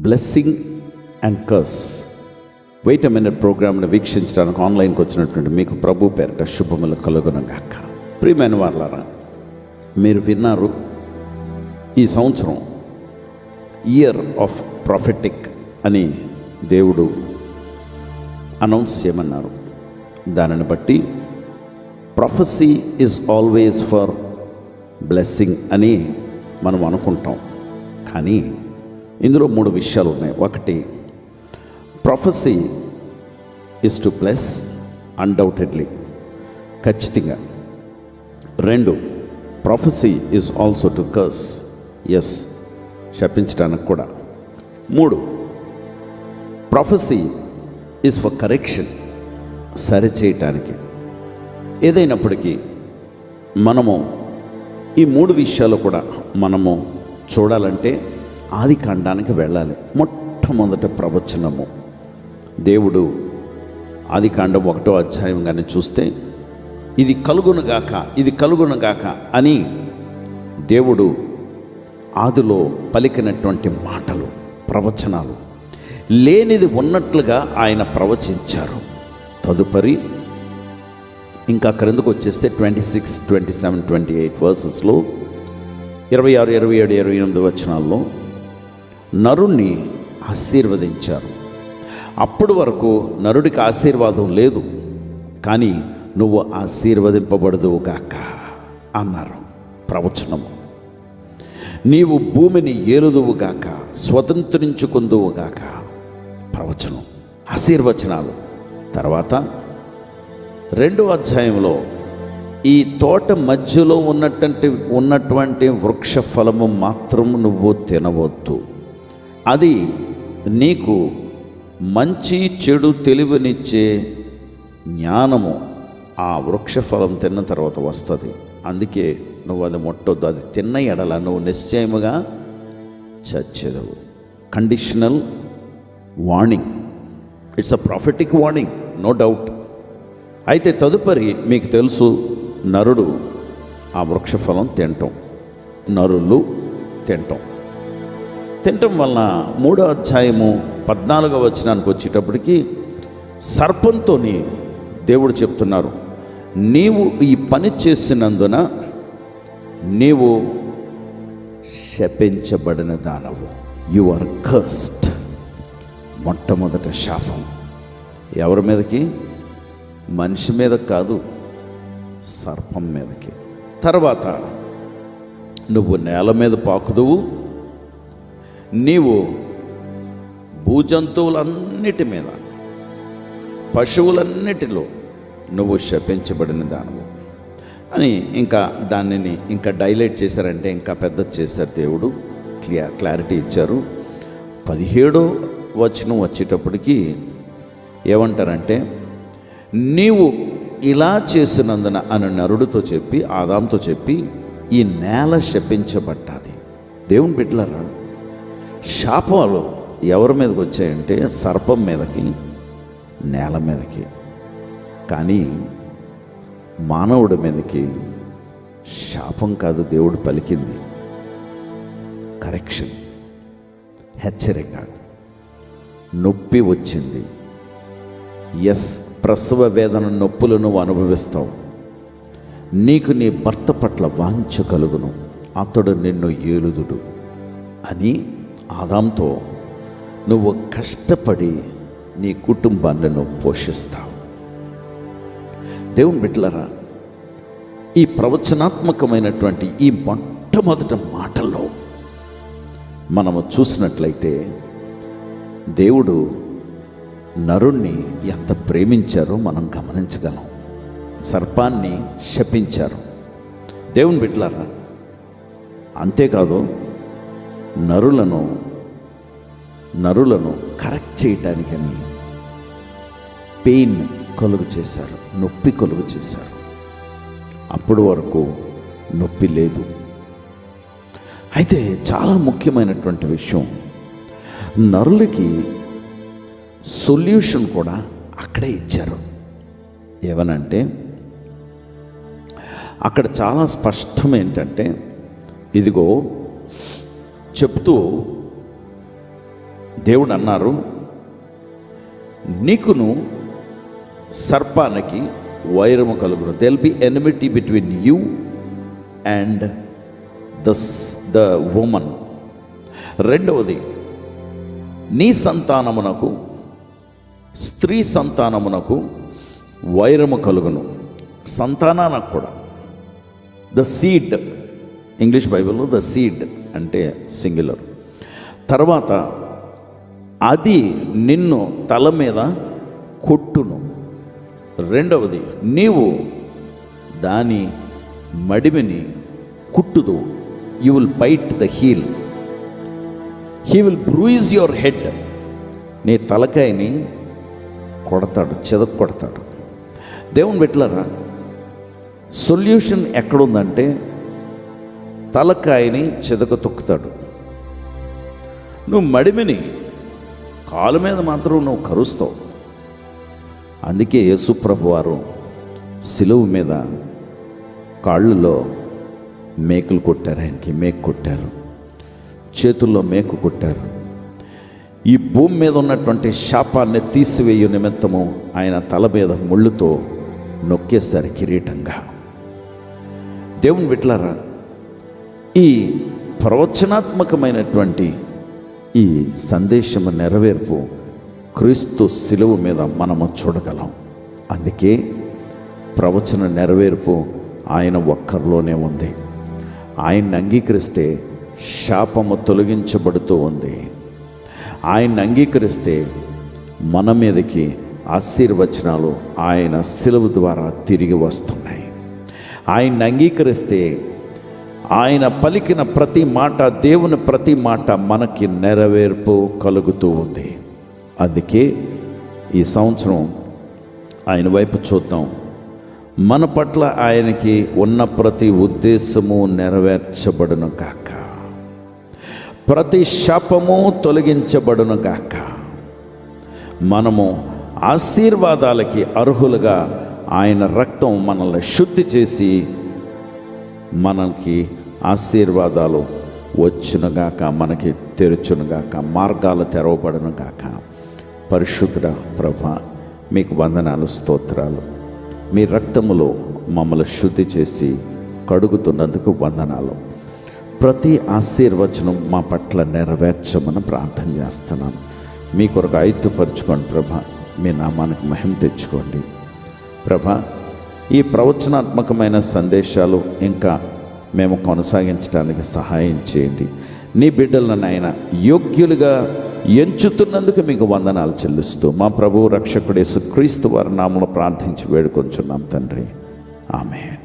Blessing and curse. Wait a minute ప్రోగ్రామ్ని వీక్షించడానికి ఆన్లైన్కి వచ్చినటువంటి మీకు ప్రభు పేరిట శుభములు కలుగునుగాక. ప్రియమైన వారలారా, మీరు విన్నారు, ఈ సంవత్సరం ఇయర్ ఆఫ్ ప్రాఫెటిక్ అని దేవుడు అనౌన్స్ చేయమన్నారు. దానిని బట్టి prophecy is always for blessing అని మనం అనుకుంటాం. కానీ ఇందులో 3 విషయాలు ఉన్నాయి. ఒకటి, prophecy is to bless undoubtedly, ఖచ్చితంగా. 2, prophecy is also to curse, yes, శపించడానికి కూడా. 3, ప్రొఫెసీ ఈజ్ ఫర్ కరెక్షన్, సరిచేయటానికి. ఏదైనప్పటికీ మనము ఈ 3 విషయాలు కూడా మనము చూడాలంటే ఆది కాండానికి వెళ్ళాలి. మొట్టమొదట ప్రవచనము. దేవుడు ఆది కాండం 1వ అధ్యాయం కానీ చూస్తే ఇది కలుగునుగాక, ఇది కలుగునుగాక అని దేవుడు ఆదిలో పలికినటువంటి మాటలు, ప్రవచనాలు, లేనిది ఉన్నట్లుగా ఆయన ప్రవచించారు. తదుపరి ఇంకా క్రిందకు వచ్చేస్తే 26, 27, 28 వర్సెస్లో 26, 27, 28 వచనాల్లో నరుణ్ణి ఆశీర్వదించారు. అప్పటి వరకు నరుడికి ఆశీర్వాదం లేదు, కానీ నువ్వు ఆశీర్వదింపబడదువుగాక అన్నారు ప్రవచనము. నీవు భూమిని ఏలుదువుగాక, స్వతంత్రించుకుందువుగాక, ప్రవచనం, ఆశీర్వచనాలు. తర్వాత 2వ అధ్యాయంలో ఈ తోట మధ్యలో ఉన్నటువంటి వృక్ష ఫలము మాత్రం నువ్వు తినవద్దు, అది నీకు మంచి చెడు తెలివినిచ్చే జ్ఞానము ఆ వృక్ష ఫలం తిన్న తర్వాత వస్తుంది. అందుకే నువ్వు అది ముట్టొద్దు, అది తిన్న ఎడల నువ్వు నిశ్చయముగా చచ్చెదవు. Conditional warning, it's a prophetic warning, no doubt. అయితే తదుపరి మీకు తెలుసు, నరుడు ఆ వృక్షఫలం తినటం, నరులు తినటం వలన 3వ అధ్యాయము 14వ వచనానికి వచ్చేటప్పటికి సర్పంతో దేవుడు చెప్తున్నారు, నీవు ఈ పని చేసినందున నీవు శపించబడిన దానవు, యు ఆర్ కర్స్డ్. మొట్టమొదట శాపం ఎవరి మీదకి? మనిషి మీద కాదు, సర్పం మీదకి. తర్వాత నువ్వు నేల మీద పాకుదువు, నీవు భూజంతువులన్నిటి మీద, పశువులన్నిటిలో నువ్వు శపించబడిన దానవు అని ఇంకా దానిని ఇంకా డైలైట్ చేశారంటే ఇంకా పెద్ద చేశారు. దేవుడు క్లారిటీ ఇచ్చారు. 17వ వచనం వచ్చేటప్పటికి ఏమంటారంటే, నీవు ఇలా చేసినందున అని నరుడితో చెప్పి, ఆదాంతో చెప్పి, ఈ నేల శపించబడ్డాది. దేవుని బిడ్డలారా, శాపాలు ఎవరి మీదకి వచ్చాయంటే సర్పం మీదకి, నేల మీదకి. కానీ మానవుడి మీదకి శాపం కాదు దేవుడు పలికింది, కరెక్షన్, హెచ్చరిక. నొప్పి వచ్చింది, ఎస్, ప్రసవ వేదన నొప్పులు నువ్వు అనుభవిస్తావు. నీకు నీ భర్త పట్ల వాంఛ కలుగును, అతడు నిన్ను ఏలుదుడు అని ఆదాంతో నువ్వు కష్టపడి నీ కుటుంబాన్ని నువ్వు పోషిస్తావు. దేవుని బిడ్డలారా, ఈ ప్రవచనాత్మకమైనటువంటి ఈ మొట్టమొదటి మాటల్లో మనము చూసినట్లయితే దేవుడు నరుణ్ణి ఎంత ప్రేమించారో మనం గమనించగలం. సర్పాన్ని శపించారు. దేవుని బిడ్డలారా, అంతేకాదు నరులను కరెక్ట్ చేయటానికని పెయిన్ కలుగు చేశారు, నొప్పి కలుగు చేశారు. అప్పటి వరకు నొప్పి లేదు. అయితే చాలా ముఖ్యమైనటువంటి విషయం, నరులకి సొల్యూషన్ కూడా అక్కడే ఇచ్చారు. ఏమనంటే అక్కడ చాలా స్పష్టం ఏంటంటే, ఇదిగో చెప్తూ దేవుడు అన్నారు, నీకును సర్పానికి వైరము కలుగును. There'll be enmity between you and the woman. రెండవది, నీ సంతానమునకు స్త్రీ సంతానమునకు వైరము కలుగును. సంతానానికి కూడా, ద సీడ్, ఇంగ్లీష్ బైబిల్లో ద సీడ్ అంటే సింగులర్. తర్వాత అది నిన్ను తల మీద కొట్టును. రెండవది, నీవు దాని మడిమిని కుట్టుదు. You will bite the heel. He will bruise your head. నీ తలకాయని కొడతాడు, చెదకు కొడతాడు. దేవుని బిడ్డలారా, సొల్యూషన్ ఎక్కడుందంటే తలకాయని చెదక తొక్కుతాడు. నువ్వు మడిమిని, కాలు మీద మాత్రం నువ్వు కరుస్తావు. అందుకే యేసుప్రభు వారు సిలువ మీద కాళ్ళలో మేకులు కొట్టారు, ఆయనకి మేకు కొట్టారు, చేతుల్లో మేకు కొట్టారు. ఈ భూమి మీద ఉన్నటువంటి శాపాన్ని తీసివేయు నిమిత్తము ఆయన తల మీద ముళ్ళుతో నొక్కేస్తారు కిరీటంగా. దేవుని బిడ్డలారా, ఈ ప్రవచనాత్మకమైనటువంటి ఈ సందేశము నెరవేర్పు క్రీస్తు శిలువ మీద మనము చూడగలం. అందుకే ప్రవచన నెరవేర్పు ఆయన ఒక్కరిలోనే ఉంది. ఆయన్ని అంగీకరిస్తే శాపము తొలగించబడుతూ ఉంది. ఆయన్ని అంగీకరిస్తే మన మీదకి ఆశీర్వచనాలు ఆయన శిలువ ద్వారా తిరిగి వస్తున్నాయి. ఆయన్ని అంగీకరిస్తే ఆయన పలికిన ప్రతి మాట, దేవుని ప్రతి మాట మనకి నెరవేర్పు కలుగుతూ ఉంది. అందుకే ఈ సంవత్సరం ఆయన వైపు చూద్దాం. మన పట్ల ఆయనకి ఉన్న ప్రతి ఉద్దేశము నెరవేర్చబడును గాక, ప్రతి శాపము తొలగించబడును గాక. మనము ఆశీర్వాదాలకి అర్హులుగా ఆయన రక్తం మనల్ని శుద్ధి చేసి మనకి ఆశీర్వాదాలు వచ్చునుగాక, మనకి తెరుచునుగాక, మార్గాలు తెరవబడునుగాక. పరిశుద్ధ ప్రభా, మీకు వందనాలు, స్తోత్రాలు. మీ రక్తములో మమ్మల్ని శుద్ధి చేసి కడుగుతున్నందుకు వందనాలు. ప్రతి ఆశీర్వచనం మా పట్ల నెరవేర్చమని ప్రార్థన చేస్తున్నాను. మీ కొరకు ఆయుధపరచుకోండి ప్రభా, మీ నామానికి మహిమ తెచ్చుకోండి ప్రభా. ఈ ప్రవచనాత్మకమైన సందేశాలు ఇంకా మేము కొనసాగించడానికి సహాయం చేయండి. నీ బిడ్డలను ఆయన యోగ్యులుగా ఎంచుతున్నందుకు మీకు వందనాలు చెల్లిస్తూ మా ప్రభువు రక్షకుడు యేసుక్రీస్తు వారి నామములో ప్రార్థించి వేడుకొంచున్నాం తండ్రి. ఆమేన్.